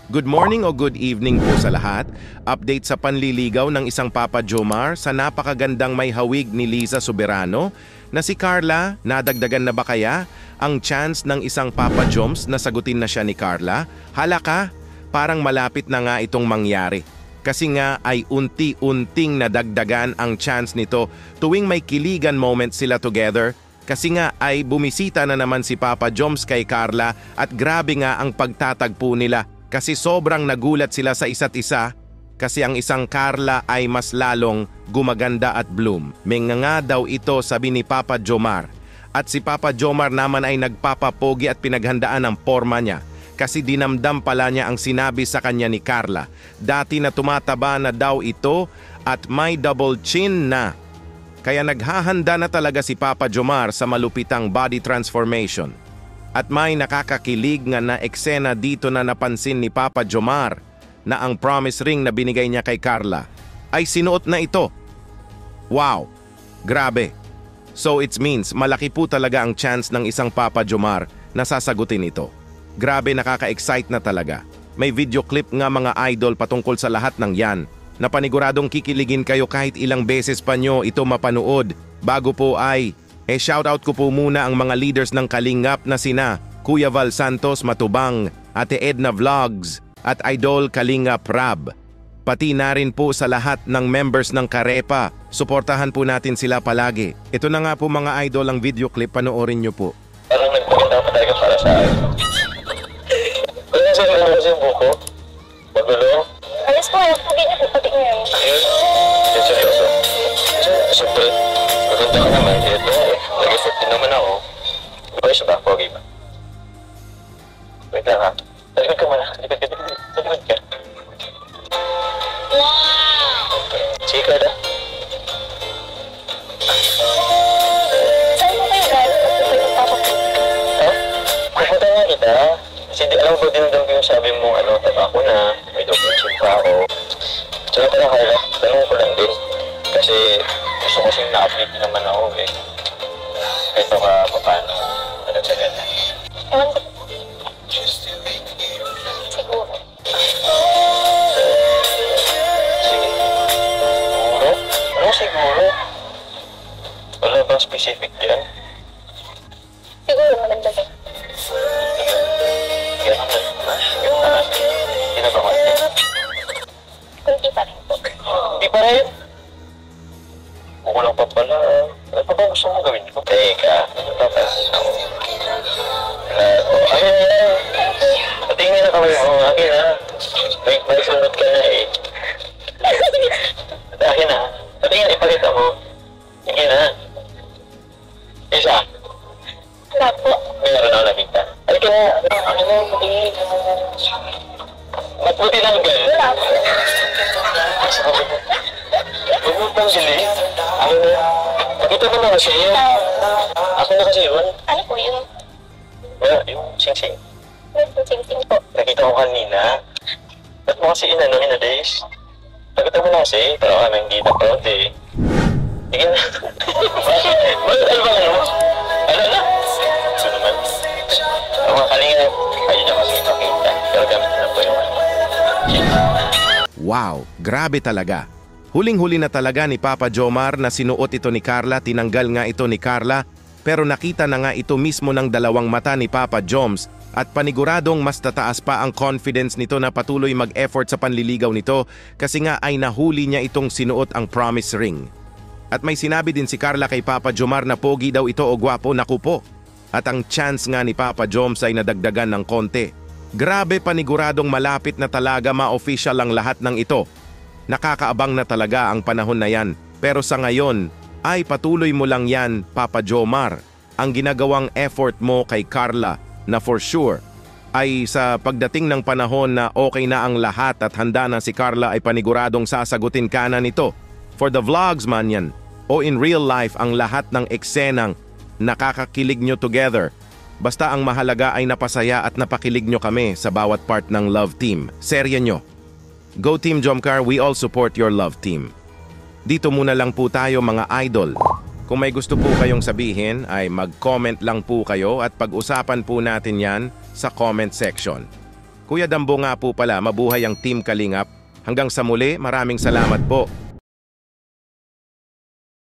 Good morning o good evening po sa lahat. Update sa panliligaw ng isang Papa Jomar sa napakagandang may hawig ni Liza Soberano na si Carla. Nadagdagan na ba kaya ang chance ng isang Papa Joms na sagutin na siya ni Carla? Halaka, parang malapit na nga itong mangyari. Kasi nga ay unti-unting nadagdagan ang chance nito tuwing may kiligan moment sila together. Kasi nga ay bumisita na naman si Papa Joms kay Carla at grabe nga ang pagtatagpo nila. Kasi sobrang nagulat sila sa isa't isa kasi ang isang Carla ay mas lalong gumaganda at bloom. Nga daw ito, sabi ni Papa Jomar. At si Papa Jomar naman ay nagpapapogi at pinaghandaan ang forma niya kasi dinamdam pala niya ang sinabi sa kanya ni Carla. Dati na tumataba na daw ito at may double chin na. Kaya naghahanda na talaga si Papa Jomar sa malupitang body transformation. At may nakakakilig nga na eksena dito na napansin ni Papa Jomar na ang promise ring na binigay niya kay Carla ay sinuot na ito. Wow! Grabe! So it means malaki po talaga ang chance ng isang Papa Jomar na sasagutin ito. Grabe, nakaka-excite na talaga. May video clip nga mga idol patungkol sa lahat ng yan na paniguradong kikiligin kayo kahit ilang beses pa nyo ito mapanood. Bago po ay shoutout ko po muna ang mga leaders ng Kalingap na sina Kuya Val Santos Matubang, Ate Edna Vlogs at Idol Kalingap Rab. Pati na rin po sa lahat ng members ng Karepa. Suportahan po natin sila palagi. Ito na nga po mga idol ang video clip, panoorin nyo po. Parang nagpaganda pa talaga para sa akin. Kaya sa mga kasi yung buko, magulo. Ayos po, pugi na po pati ngayon. Ayun, yun seryoso. Siyempre, maganda ka naman. Ito, nag-effort din naman ako. Ayos ba? Pogi ba? Wait lang ha. Talikod ka muna. Talikod ka. Wow! Sige ka na. Saan mo kayo galing? Ba't po yung papapugi? Ha? Pupunta nga kita. Kasi di alam ko dinadam ko yung sabi mo, taba ko na. May double chin pa ako. Tsaka pala Carla, tanong ko lang din. Kasi gusto ko siyang na-update naman ako eh. Kahit ka paano, sa ganda. Ewan ko. Siguro. Sige. Siguro? Ano siguro? Wala bang specific dyan? Siguro maganda din. Ganun na. Hindi na ba konti? Kunti pa rin po. Hindi pa rin. Kukulang pa pala. Ano pa ba gusto mong gawin ko? Teka, napapansin ako. Akin na. Patingin na kamay mo. Akin na. May sunod ka na eh. Akin na. Patingin, ipakita mo. Sige na. Isa. Wala po. Meron ako nakita. Akin na. Akin na. Patingin. Matbuti lang gan. Wala po. Huwag mo pang dili. Akin na. Pakita mo na kasi yun. Ako na kasi yun. Ano po yung Yung sing-sing. sing-sing po? Nakita ko kanina. Ba't mo kasi inadays? Pakita mo na kasi. Pero kami hindi na proud eh. Sige na. Ano ba ano? Ano na? Ito naman. Ang mga kalinga, kayo na kasi makita. Pero gamit na po yung Wow! Grabe talaga. Huling-huli na talaga ni Papa Jomar na sinuot ito ni Carla, tinanggal nga ito ni Carla, pero nakita na nga ito mismo ng dalawang mata ni Papa Joms at paniguradong mas tataas pa ang confidence nito na patuloy mag-effort sa panliligaw nito kasi nga ay nahuli niya itong sinuot ang promise ring. At may sinabi din si Carla kay Papa Jomar na pogi daw ito o gwapo, naku po. At ang chance nga ni Papa Joms ay nadagdagan ng konti. Grabe, paniguradong malapit na talaga ma-official ang lahat ng ito. Nakakaabang na talaga ang panahon na yan. Pero sa ngayon, ay patuloy mo lang yan, Papa Jomar. Ang ginagawang effort mo kay Carla na for sure ay sa pagdating ng panahon na okay na ang lahat at handa na si Carla ay paniguradong sasagutin ka na nito. For the vlogs man yan o in real life ang lahat ng eksenang nakakakilig nyo together. Basta ang mahalaga ay napasaya at napakilig nyo kami sa bawat part ng love team. Serye nyo. Go Team Jomcar, we all support your love team. Dito muna lang po tayo mga idol. Kung may gusto po kayong sabihin ay mag-comment lang po kayo at pag-usapan po natin yan sa comment section. Kuya Dambo nga po pala, mabuhay ang Team Kalingap. Hanggang sa muli, maraming salamat po.